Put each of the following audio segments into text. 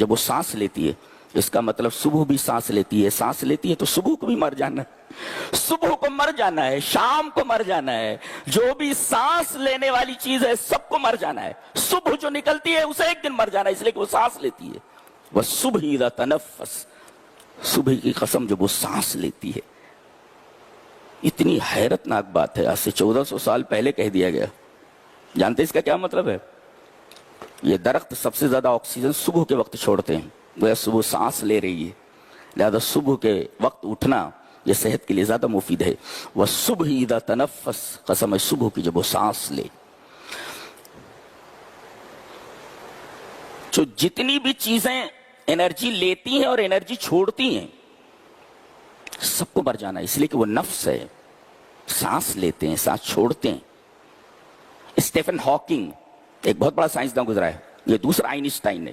جب وہ سانس لیتی ہے، اس کا مطلب صبح بھی سانس لیتی ہے، سانس لیتی ہے تو صبح کو بھی مر جانا ہے، صبح کو مر جانا ہے، شام کو مر جانا ہے، جو بھی سانس لینے والی چیز ہے سب کو مر جانا ہے، صبح جو نکلتی ہے اسے ایک دن مر جانا ہے، اس لیے کہ وہ سانس لیتی ہے۔ وَالصُّبْحِ اِذَا تَنَفَّسَ، صبح کی قسم جب وہ سانس لیتی ہے۔ اتنی حیرت ناک بات ہے، آج سے 1400 سال پہلے کہہ دیا گیا۔ جانتے اس کا کیا مطلب ہے؟ یہ درخت سب سے زیادہ آکسیجن صبح کے وقت چھوڑتے ہیں، وہ صبح سانس لے رہی ہے، لہذا صبح کے وقت اٹھنا یہ صحت کے لیے زیادہ مفید ہے۔ وَالصُّبْحِ اِذَا تَنَفَّسَ، قسم ہے صبح کی جب وہ سانس لے۔ جو جتنی بھی چیزیں انرجی لیتی ہیں اور انرجی چھوڑتی ہیں سب کو مر جانا ہے، اس لیے کہ وہ نفس ہے، سانس لیتے ہیں، سانس چھوڑتے ہیں۔ اسٹیفن ہاکنگ ایک بہت بڑا سائنسداں گزرا ہے، یہ دوسرا آئنسٹائن ہے۔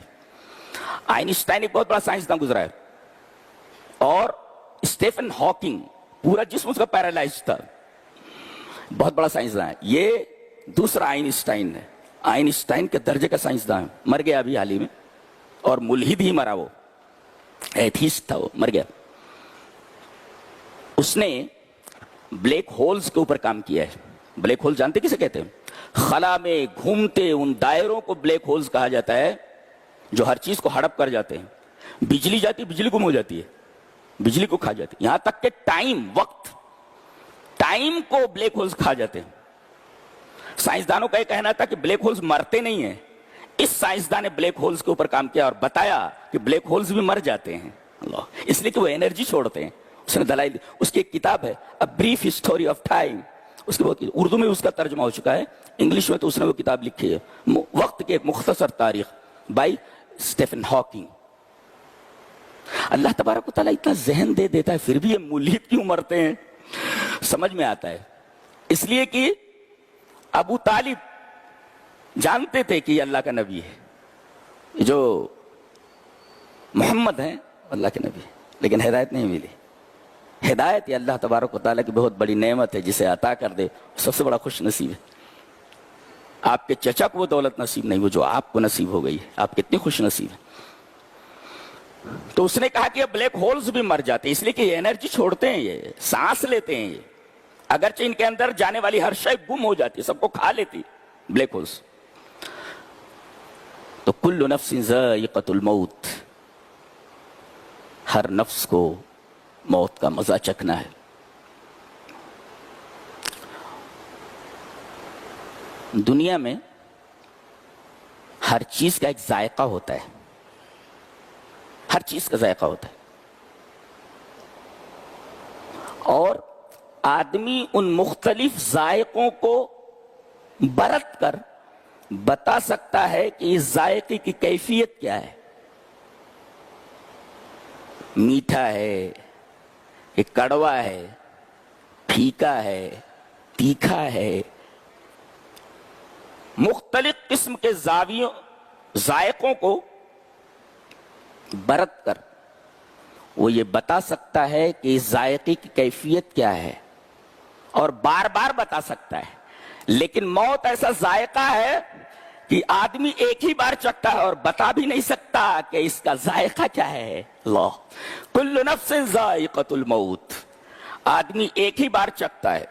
آئنسٹائن ایک بہت بڑا سائنسداں گزرا ہے اور اسٹیفن ہاکنگ پورا جسم اس کا پیرالائز تھا، بہت بڑا سائنسداں ہے۔ یہ دوسرا آئنسٹائن ہے، آئنسٹائن کے درجے کا سائنسداں ہے، مر گیا ابھی حال ہی میں، اور ملحد ہی مرا، وہ ایتھیسٹ تھا، وہ مر گیا۔ اس نے بلیک ہولز کے اوپر کام کیا ہے۔ بلیک ہول جانتے کسے کہتے ہیں؟ خلا میں گھومتے ان دائروں کو بلیک ہولز کہا جاتا ہے جو ہر چیز کو ہڑپ کر جاتے ہیں۔ بجلی جاتی، بجلی گم ہو جاتی ہے، بجلی کو کھا جاتی ہے، یہاں تک کہ ٹائم، وقت، ٹائم کو بلیک ہولز کھا جاتے ہیں۔ سائنسدانوں کا یہ کہنا تھا کہ بلیک ہولز مرتے نہیں ہیں، اس سائنسدان نے بلیک ہولز کے اوپر کام کیا اور بتایا کہ بلیک ہولز بھی مر جاتے ہیں، اللہ، اس لیے کہ وہ انرجی چھوڑتے ہیں۔ اس نے دلائل دی، اس کی ایک کتاب ہے A Brief History of Time، اس کی بہت اردو میں اس کا ترجمہ ہو چکا ہے، انگلش میں تو اس نے وہ کتاب لکھی ہے، وقت کی ایک مختصر تاریخ بائی اسٹیفن ہاکنگ۔ اللہ تبارک و تعالیٰ اتنا ذہن دے دیتا ہے پھر بھی یہ ملحد کیوں مرتے ہیں، سمجھ میں آتا ہے۔ اس لیے کہ ابو طالب جانتے تھے کہ یہ اللہ کا نبی ہے، جو محمد ہیں اللہ کے نبی، لیکن ہدایت نہیں ملی۔ ہدایت یہ اللہ تبارک و تعالیٰ کی بہت بڑی نعمت ہے، جسے عطا کر دے سب سے بڑا خوش نصیب ہے۔ آپ کے چچا کو وہ دولت نصیب نہیں، وہ جو آپ کو نصیب ہو گئی ہے، آپ کتنی خوش نصیب ہیں۔ تو اس نے کہا کہ یہ بلیک ہولز بھی مر جاتے ہیں، اس لیے کہ یہ انرجی چھوڑتے ہیں، یہ سانس لیتے ہیں، یہ اگرچہ ان کے اندر جانے والی ہر شے گم ہو جاتی ہے، سب کو کھا لیتی بلیک ہولز۔ تو کل نفس ذائقۃ الموت، ہر نفس کو موت کا مزہ چکھنا ہے۔ دنیا میں ہر چیز کا ایک ذائقہ ہوتا ہے، ہر چیز کا ذائقہ ہوتا ہے، اور آدمی ان مختلف ذائقوں کو برت کر بتا سکتا ہے کہ اس ذائقے کی کیفیت کیا ہے، میٹھا ہے کہ کڑوا ہے، پھیکا ہے، تیکھا ہے۔ مختلف قسم کے ذائقوں کو برت کر وہ یہ بتا سکتا ہے کہ اس ذائقے کی کیفیت کیا ہے، اور بار بار بتا سکتا ہے۔ لیکن موت ایسا ذائقہ ہے کہ آدمی ایک ہی بار چکھتا ہے اور بتا بھی نہیں سکتا کہ اس کا ذائقہ کیا ہے۔ اللہ، کل نفس ذائقۃ الموت، آدمی ایک ہی بار چکھتا ہے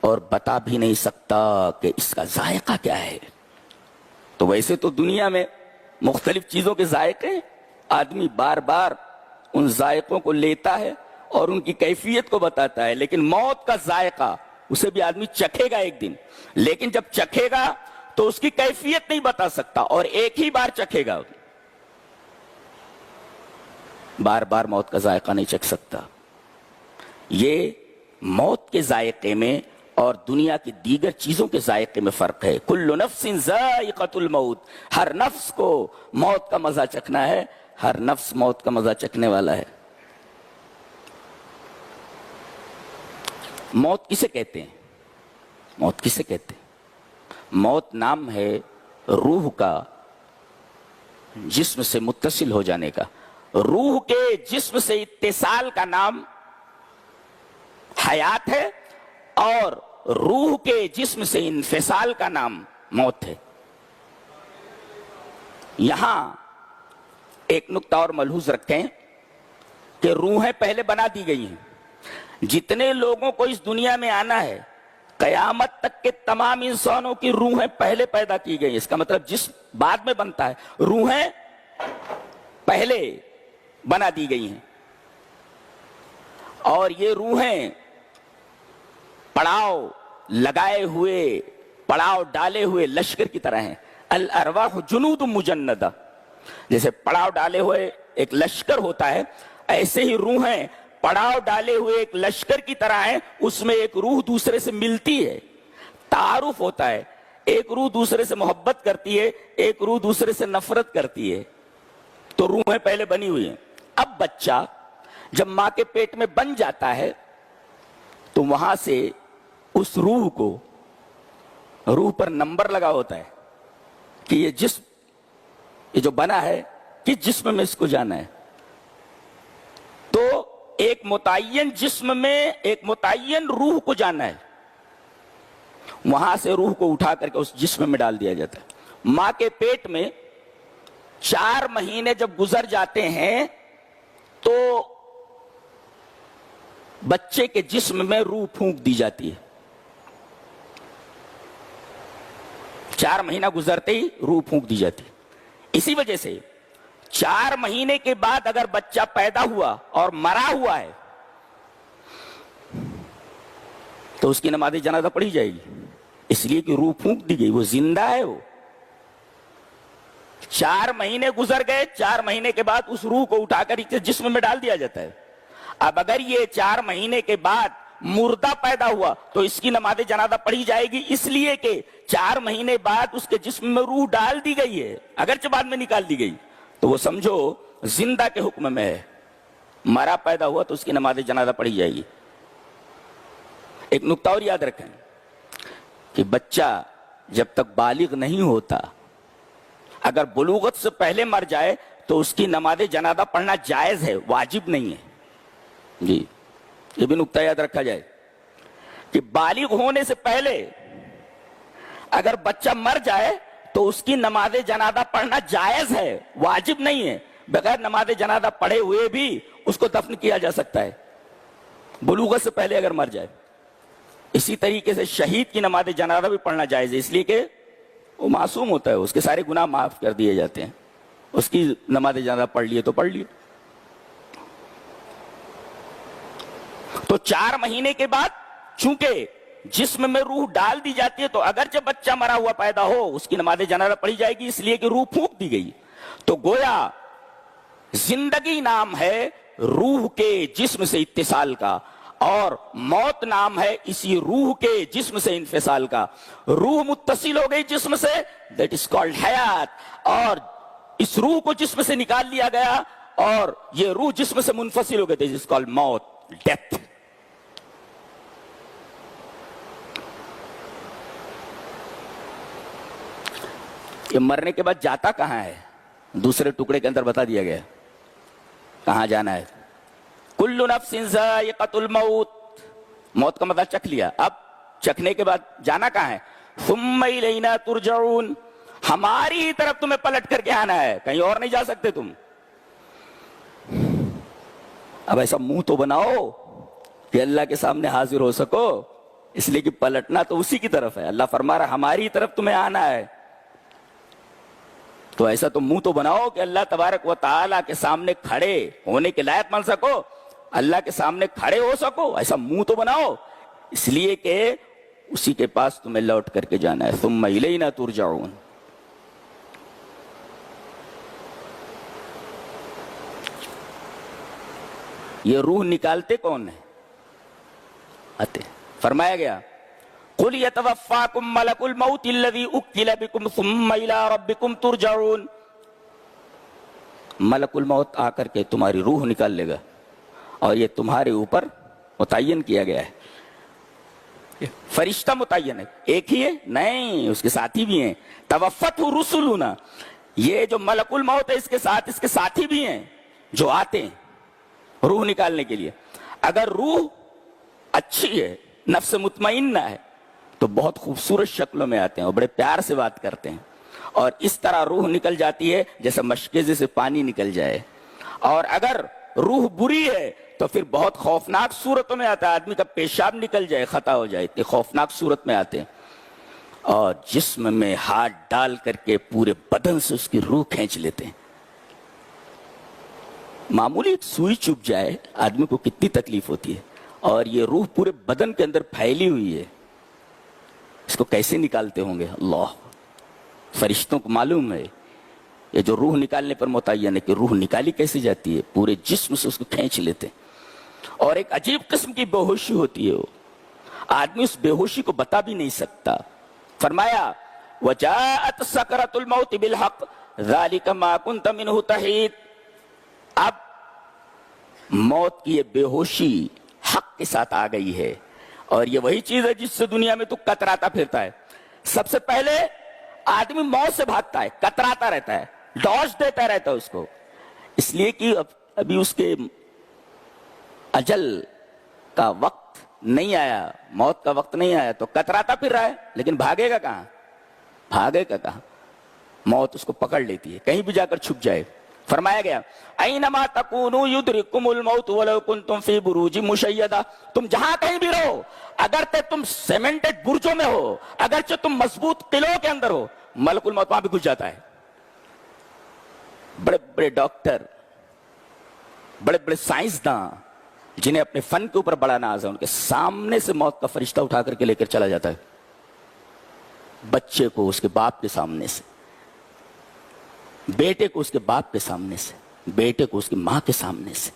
اور بتا بھی نہیں سکتا کہ اس کا ذائقہ کیا ہے۔ تو ویسے تو دنیا میں مختلف چیزوں کے ذائقے ہیں، آدمی بار بار ان ذائقوں کو لیتا ہے اور ان کی کیفیت کو بتاتا ہے، لیکن موت کا ذائقہ اسے بھی آدمی چکھے گا ایک دن، لیکن جب چکھے گا تو اس کی کیفیت نہیں بتا سکتا، اور ایک ہی بار چکھے گا، بار بار موت کا ذائقہ نہیں چکھ سکتا۔ یہ موت کے ذائقے میں اور دنیا کی دیگر چیزوں کے ذائقے میں فرق ہے۔ کل نفس ذائقۃ الموت، ہر نفس کو موت کا مزہ چکھنا ہے، ہر نفس موت کا مزہ چکھنے والا ہے۔ موت کسے کہتے ہیں؟ موت کسے کہتے ہیں؟ موت نام ہے روح کا جسم سے متصل ہو جانے کا، روح کے جسم سے اتصال کا نام حیات ہے، اور روح کے جسم سے انفصال کا نام موت ہے۔ یہاں ایک نقطہ اور ملحوظ رکھیں کہ روحیں پہلے بنا دی گئی ہیں. جتنے لوگوں کو اس دنیا میں آنا ہے قیامت تک کے تمام انسانوں کی روحیں پہلے پیدا کی گئی. اس کا مطلب جسم بعد میں بنتا ہے, روحیں پہلے بنا دی گئی ہیں. اور یہ روحیں پڑاؤ لگائے ہوئے, پڑاؤ ڈالے ہوئے لشکر کی طرح ہیں. الارواح جنود مجندہ, جیسے پڑاؤ ڈالے ہوئے ایک لشکر ہوتا ہے, ایسے ہی روحیں پڑاؤ ڈالے ہوئے ایک لشکر کی طرح ہیں. اس میں ایک روح دوسرے سے ملتی ہے, تعارف ہوتا ہے, ایک روح دوسرے سے محبت کرتی ہے, ایک روح دوسرے سے نفرت کرتی ہے. تو روحیں پہلے بنی ہوئی ہیں. اب بچہ جب ماں کے پیٹ میں بن جاتا ہے تو وہاں سے اس روح کو, روح پر نمبر لگا ہوتا ہے کہ یہ جسم, یہ جو بنا ہے کس جسم میں اس کو جانا ہے. تو ایک متعین جسم میں ایک متعین روح کو جانا ہے, وہاں سے روح کو اٹھا کر کے اس جسم میں ڈال دیا جاتا ہے. ماں کے پیٹ میں 4 مہینے جب گزر جاتے ہیں تو بچے کے جسم میں روح پھونک دی جاتی ہے. 4 مہینہ گزرتے ہی روح پھونک دی جاتی ہے. اسی وجہ سے 4 مہینے کے بعد اگر بچہ پیدا ہوا اور مرا ہوا ہے تو اس کی نماز جنازہ پڑھی جائے گی, اس لیے کہ روح پھونک دی گئی, وہ زندہ ہے. وہ 4 مہینے گزر گئے, 4 مہینے کے بعد اس روح کو اٹھا کر اس جسم میں ڈال دیا جاتا ہے. اب اگر یہ 4 مہینے کے بعد مردہ پیدا ہوا تو اس کی نماز جنازہ پڑھی جائے گی, اس لیے کہ 4 مہینے بعد اس کے جسم میں روح ڈال دی گئی ہے, اگرچہ بعد میں نکال دی گئی. تو وہ سمجھو زندہ کے حکم میں ہے. مرا پیدا ہوا تو اس کی نماز جنازہ پڑھی جائے گی. ایک نقطہ اور یاد رکھیں کہ بچہ جب تک بالغ نہیں ہوتا, اگر بلوغت سے پہلے مر جائے تو اس کی نماز جنازہ پڑھنا جائز ہے, واجب نہیں ہے. جی یہ بھی نقطہ یاد رکھا جائے کہ بالغ ہونے سے پہلے اگر بچہ مر جائے تو اس کی نماز جنازہ پڑھنا جائز ہے, واجب نہیں ہے. بغیر نماز جنازہ پڑھے ہوئے بھی اس کو دفن کیا جا سکتا ہے, بلوغت سے پہلے اگر مر جائے. اسی طریقے سے شہید کی نماز جنازہ بھی پڑھنا جائز ہے, اس لیے کہ وہ معصوم ہوتا ہے, اس کے سارے گناہ معاف کر دیے جاتے ہیں. اس کی نماز جنازہ پڑھ لیے تو پڑھ لیے. تو 4 مہینے کے بعد چونکہ جسم میں روح ڈال دی جاتی ہے تو اگرچہ بچہ مرا ہوا پیدا ہو اس کی نماز جنازہ پڑھی جائے گی, اس لیے کہ روح پھونک دی گئی. تو گویا زندگی نام ہے روح کے جسم سے اتصال کا, اور موت نام ہے اسی روح کے جسم سے انفصال کا. روح متصل ہو گئی جسم سے, دیٹ از کالڈ حیات, اور اس روح کو جسم سے نکال لیا گیا اور یہ روح جسم سے منفصل ہو گئی, دیٹ از کالڈ موت, ڈیتھ. یہ مرنے کے بعد جاتا کہاں ہے؟ دوسرے ٹکڑے کے اندر بتا دیا گیا کہاں جانا ہے. کل نفس ذائقۃ الموت, موت کا مزہ چکھ لیا, اب چکھنے کے بعد جانا کہاں ہے؟ ثم الینا ترجعون, ہماری ہی طرف تمہیں پلٹ کر کے آنا ہے, کہیں اور نہیں جا سکتے تم. اب ایسا منہ تو بناؤ کہ اللہ کے سامنے حاضر ہو سکو, اس لیے کہ پلٹنا تو اسی کی طرف ہے. اللہ فرما رہا ہماری طرف تمہیں آنا ہے, تو ایسا تو منہ تو بناؤ کہ اللہ تبارک و تعالیٰ کے سامنے کھڑے ہونے کے لائق بن سکو, اللہ کے سامنے کھڑے ہو سکو. ایسا منہ تو بناؤ, اس لیے کہ اسی کے پاس تمہیں لوٹ کر کے جانا ہے. ثم الینا ترجعون. یہ روح نکالتے کون ہیں؟ آتے فرمایا گیا قُلْ يَتَوَفَّاكُمْ مَلَكُ الْمَوْتِ الَّذِي أُكِّلَ بِكُمْ ثُمَّ إِلَىٰ رَبِّكُمْ تُرْجَعُونَ. ملک الموت آ کر کے تمہاری روح نکال لے گا, اور یہ تمہارے اوپر متعین کیا گیا ہے. فرشتہ متعین ہے, ایک ہی ہے نہیں, اس کے ساتھی بھی ہیں. توفته رسلنا, یہ جو ملک الموت ہے اس کے ساتھ اس کے ساتھی بھی ہیں جو آتے ہیں روح نکالنے کے لیے. اگر روح اچھی ہے, نفس مطمئنہ ہے, تو بہت خوبصورت شکلوں میں آتے ہیں اور بڑے پیار سے بات کرتے ہیں, اور اس طرح روح نکل جاتی ہے جیسے مشکیزے سے پانی نکل جائے. اور اگر روح بری ہے تو پھر بہت خوفناک صورتوں میں آتا ہے. آدمی کا پیشاب نکل جائے, خطا ہو جائے, اتنی خوفناک صورت میں آتے ہیں. اور جسم میں ہاتھ ڈال کر کے پورے بدن سے اس کی روح کھینچ لیتے ہیں. معمولی ایک سوئی چپ جائے آدمی کو کتنی تکلیف ہوتی ہے, اور یہ روح پورے بدن کے اندر پھیلی ہوئی ہے. اس کو کیسے نکالتے ہوں گے اللہ. فرشتوں کو معلوم ہے یہ جو روح نکالنے پر متعین ہے کہ روح نکالی کیسے جاتی ہے, پورے جسم سے اس کو کھینچ لیتے. اور ایک عجیب قسم کی بے ہوشی ہوتی ہے, وہ آدمی اس بے ہوشی کو بتا بھی نہیں سکتا. فرمایا وجاءت سکرۃ الموت بالحق ذلک ما کنت منہ تحید. اب موت کی یہ بے ہوشی حق کے ساتھ آ گئی ہے, اور یہ وہی چیز ہے جس سے دنیا میں تو کتراتا پھرتا ہے. سب سے پہلے آدمی موت سے بھاگتا ہے, کتراتا رہتا ہے, ڈوز دیتا رہتا ہے اس کو, اس لیے کہ ابھی اس کے اجل کا وقت نہیں آیا, موت کا وقت نہیں آیا, تو کتراتا پھر رہا ہے. لیکن بھاگے گا کہاں, بھاگے گا کہاں. موت اس کو پکڑ لیتی ہے, کہیں بھی جا کر چھپ جائے. فرمایا گیا اینما تکونوا یدرککم الموت ولو کنتم فی بروج مشیدہ. تم جہاں کہیں بھی رہو, اگرچہ تم سیمنٹڈ برجوں میں ہو, اگرچہ تم مضبوط قلعوں کے اندر ہو, ملک الموت وہاں بھی گھس جاتا ہے. بڑے بڑے ڈاکٹر, بڑے بڑے سائنسداں جنہیں اپنے فن کے اوپر بڑا ناز ہے, ان کے سامنے سے موت کا فرشتہ اٹھا کر کے لے کر چلا جاتا ہے. بچے کو اس کے باپ کے سامنے سے, بیٹے کو اس کے باپ کے سامنے سے, بیٹے کو اس کی ماں کے سامنے سے.